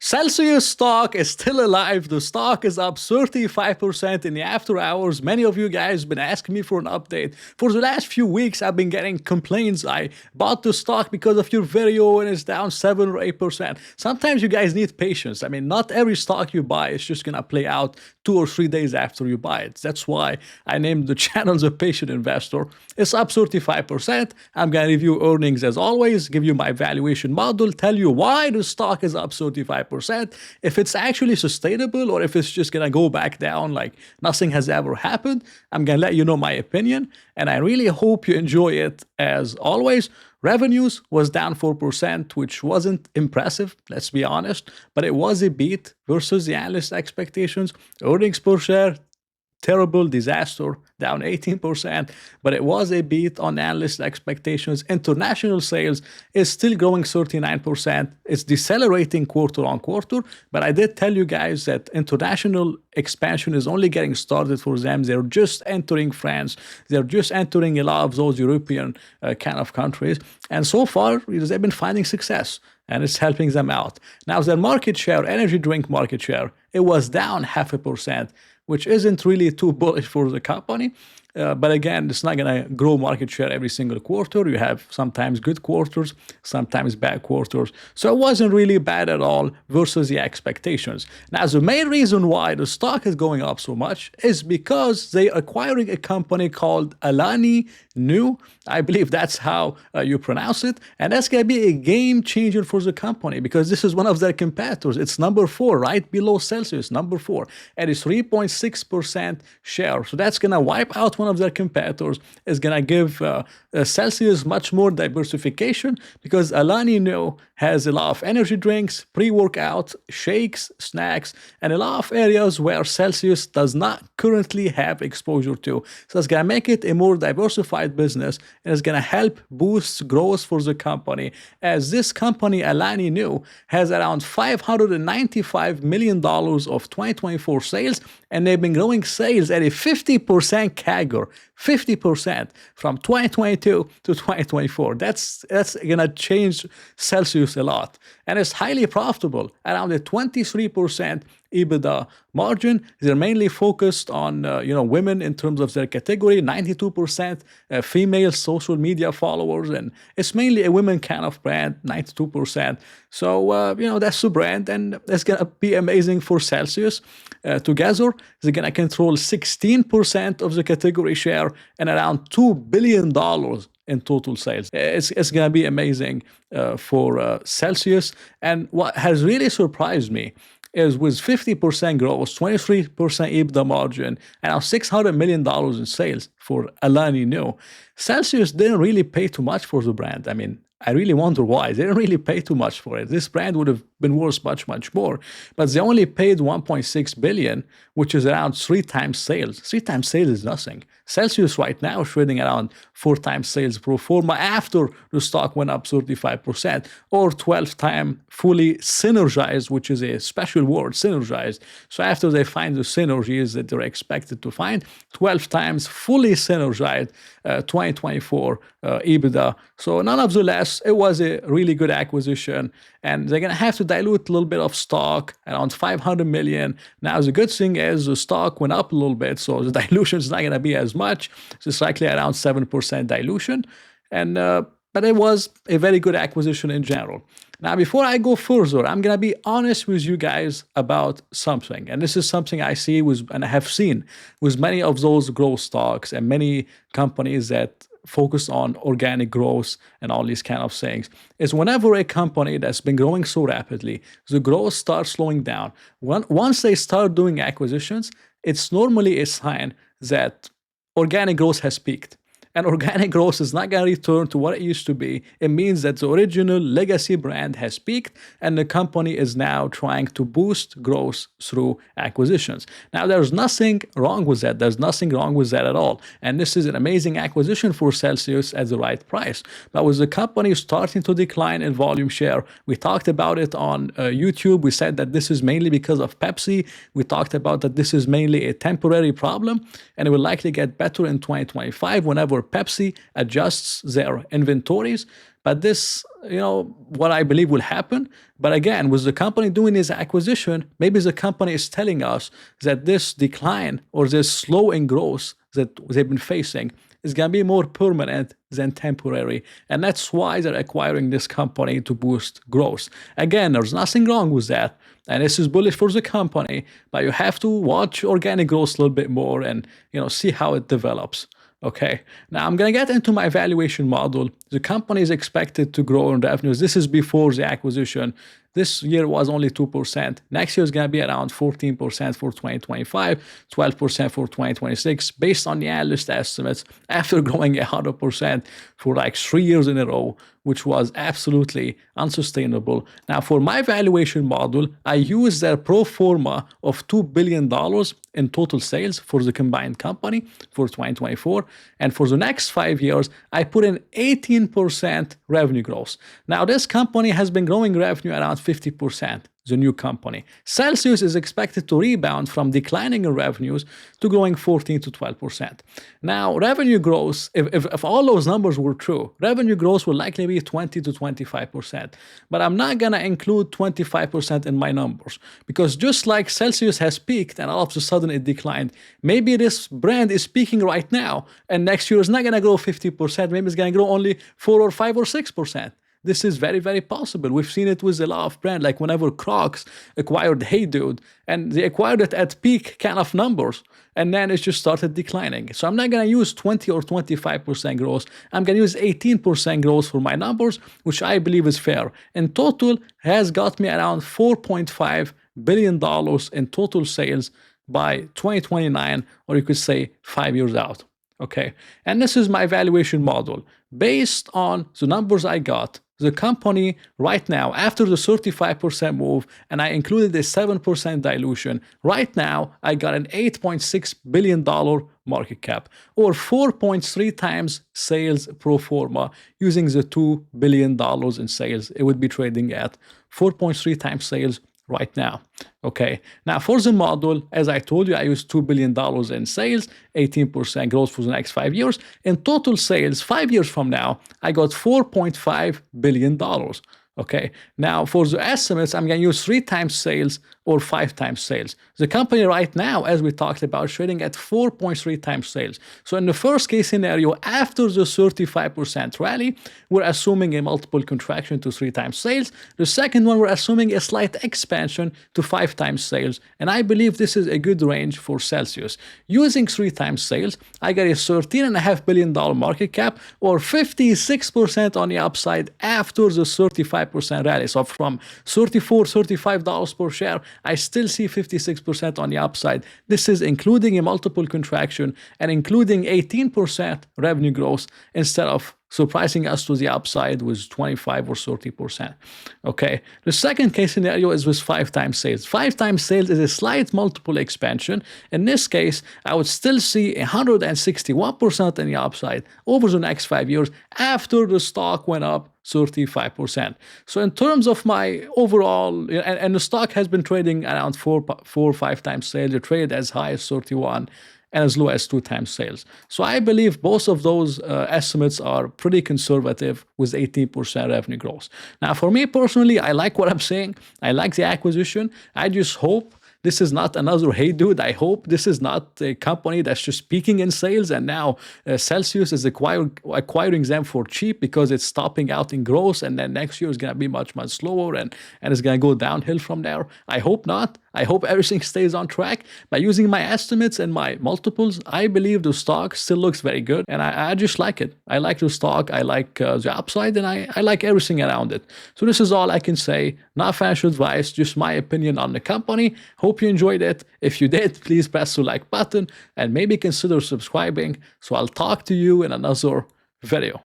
Celsius stock is still alive. The stock is up 35% in the after hours. Many of you guys have been asking me for an update. For the last few weeks, I've been getting complaints. I bought the stock because of your video and it's down 7 or 8%. Sometimes you guys need patience. I mean, not every stock you buy is just going to play out 2 or 3 days after you buy it. That's why I named the channel The Patient Investor. It's up 35%. I'm going to review earnings as always, give you my valuation model, tell you why the stock is up 35%, if it's actually sustainable or if it's just going to go back down like nothing has ever happened. I'm going to let you know my opinion, and I really hope you enjoy it as always. Revenues was down 4%, which wasn't impressive, let's be honest, but it was a beat versus the analyst expectations. Earnings per share, terrible disaster, down 18%, but it was a beat on analyst expectations. International sales is still growing 39%. It's decelerating quarter on quarter, but I did tell you guys that international expansion is only getting started for them. They're just entering France. They're just entering a lot of those European kind of countries. And so far, they've been finding success, and it's helping them out. Now, their market share, energy drink market share, it was down 0.5%, which isn't really too bullish for the company. But again, it's not going to grow market share every single quarter. You have sometimes good quarters, sometimes bad quarters. So it wasn't really bad at all versus the expectations. Now, the main reason why the stock is going up so much is because they're acquiring a company called Alani Nu. I believe that's how you pronounce it. And that's going to be a game changer for the company because this is one of their competitors. It's number 4, right below Celsius, number 4. And it's 3.6% share. So that's going to wipe out one of their competitors. Is going to give Celsius much more diversification because Alani Nu has a lot of energy drinks, pre-workout, shakes, snacks, and a lot of areas where Celsius does not currently have exposure to. So it's going to make it a more diversified business, and it's going to help boost growth for the company, as this company, Alani Nu, has around $595 million of 2024 sales, and they've been growing sales at a 50% CAGR, 50% from 2022 to 2024. That's going to change Celsius a lot. And it's highly profitable, around a 23% EBITDA margin. They're mainly focused on women in terms of their category, 92% female social media followers, and it's mainly a women kind of brand, 92%. So that's the brand, and it's gonna be amazing for Celsius. Together, they're gonna control 16% of the category share and around $2 billion in total sales. It's going to be amazing for Celsius. And what has really surprised me is with 50% growth, 23% EBITDA margin, and now $600 million in sales for Alani Nu, Celsius didn't really pay too much for the brand. I mean, I really wonder why. They didn't really pay too much for it. This brand would have been worth much, much more. But they only paid $1.6 billion, which is around 3 times sales. 3 times sales is nothing. Celsius right now is trading around 4 times sales pro forma after the stock went up 35%, or 12 times fully synergized, which is a special word, synergized. So after they find the synergies that they're expected to find, 12 times fully synergized 2024 EBITDA. So nonetheless, it was a really good acquisition, and they're going to have to dilute a little bit of stock, around 500 million. Now, the good thing is the stock went up a little bit, so the dilution is not going to be as much. It's likely around 7% dilution, and but it was a very good acquisition in general. Now, before I go further, I'm going to be honest with you guys about something. And this is something I see and I have seen with many of those growth stocks and many companies that focus on organic growth and all these kind of things, is whenever a company that's been growing so rapidly, the growth starts slowing down. Once they start doing acquisitions, it's normally a sign that organic growth has peaked. And organic growth is not going to return to what it used to be. It means that the original legacy brand has peaked, and the company is now trying to boost growth through acquisitions. Now, there's nothing wrong with that. There's nothing wrong with that at all. And this is an amazing acquisition for Celsius at the right price. But with the company starting to decline in volume share, we talked about it on YouTube. We said that this is mainly because of Pepsi. We talked about that this is mainly a temporary problem, and it will likely get better in 2025 whenever Pepsi adjusts their inventories. But this, what I believe will happen. But again, with the company doing this acquisition, maybe the company is telling us that this decline or this slow in growth that they've been facing is going to be more permanent than temporary. And that's why they're acquiring this company to boost growth. Again, there's nothing wrong with that. And this is bullish for the company, but you have to watch organic growth a little bit more and see how it develops. Okay, now I'm going to get into my valuation model. The company is expected to grow in revenues. This is before the acquisition. This year was only 2%. Next year is going to be around 14% for 2025, 12% for 2026, based on the analyst estimates, after growing 100% for like 3 years in a row, which was absolutely unsustainable. Now, for my valuation model, I use their pro forma of $2 billion in total sales for the combined company for 2024. And for the next 5 years, I put in 18% revenue growth. Now, this company has been growing revenue around 50%, the new company. Celsius is expected to rebound from declining in revenues to growing 14 to 12%. Now, revenue growth, if all those numbers were true, revenue growth will likely be 20 to 25%. But I'm not going to include 25% in my numbers, because just like Celsius has peaked and all of a sudden it declined, maybe this brand is peaking right now and next year is not going to grow 50%. Maybe it's going to grow only 4 or 5 or 6%. This is very, very possible. We've seen it with a lot of brands, like whenever Crocs acquired Hey Dude, and they acquired it at peak kind of numbers, and then it just started declining. So I'm not going to use 20 or 25% growth. I'm going to use 18% growth for my numbers, which I believe is fair. In total, has got me around $4.5 billion in total sales by 2029, or you could say 5 years out. Okay, and this is my valuation model. Based on the numbers I got, the company right now, after the 35% move, and I included a 7% dilution, right now I got an $8.6 billion market cap, or 4.3 times sales pro forma. Using the $2 billion in sales, it would be trading at 4.3 times sales right now. Okay, now for the model, as I told you, I used $2 billion in sales, 18% growth for the next 5 years. In total sales, 5 years from now, I got $4.5 billion. Okay, now for the estimates, I'm going to use 3 times sales or 5 times sales. The company right now, as we talked about, is trading at 4.3 times sales. So in the first case scenario, after the 35% rally, we're assuming a multiple contraction to 3 times sales. The second one, we're assuming a slight expansion to 5 times sales. And I believe this is a good range for Celsius. Using 3 times sales, I got a $13.5 billion market cap, or 56% on the upside after the 35% rally. So from $35 per share, I still see 56% on the upside. This is including a multiple contraction and including 18% revenue growth instead of surprising us to the upside with 25 or 30%. Okay, the second case scenario is with 5 times sales. 5 times sales is a slight multiple expansion. In this case, I would still see 161% in the upside over the next 5 years after the stock went up 35%. So in terms of my overall, and the stock has been trading around 4 or 5 times sales. It traded as high as 31 and as low as 2 times sales. So I believe both of those estimates are pretty conservative with 18% revenue growth. Now, for me personally, I like what I'm saying. I like the acquisition. I just hope this is not another Hey Dude. I hope this is not a company that's just peaking in sales and now Celsius is acquiring them for cheap because it's stopping out in growth, and then next year is going to be much, much slower and it's going to go downhill from there. I hope not. I hope everything stays on track. By using my estimates and my multiples, I believe the stock still looks very good, and I just like it. I like the stock, I like the upside, and I like everything around it. So this is all I can say. Not financial advice, just my opinion on the company. Hope you enjoyed it. If you did, please press the like button and maybe consider subscribing. So I'll talk to you in another video.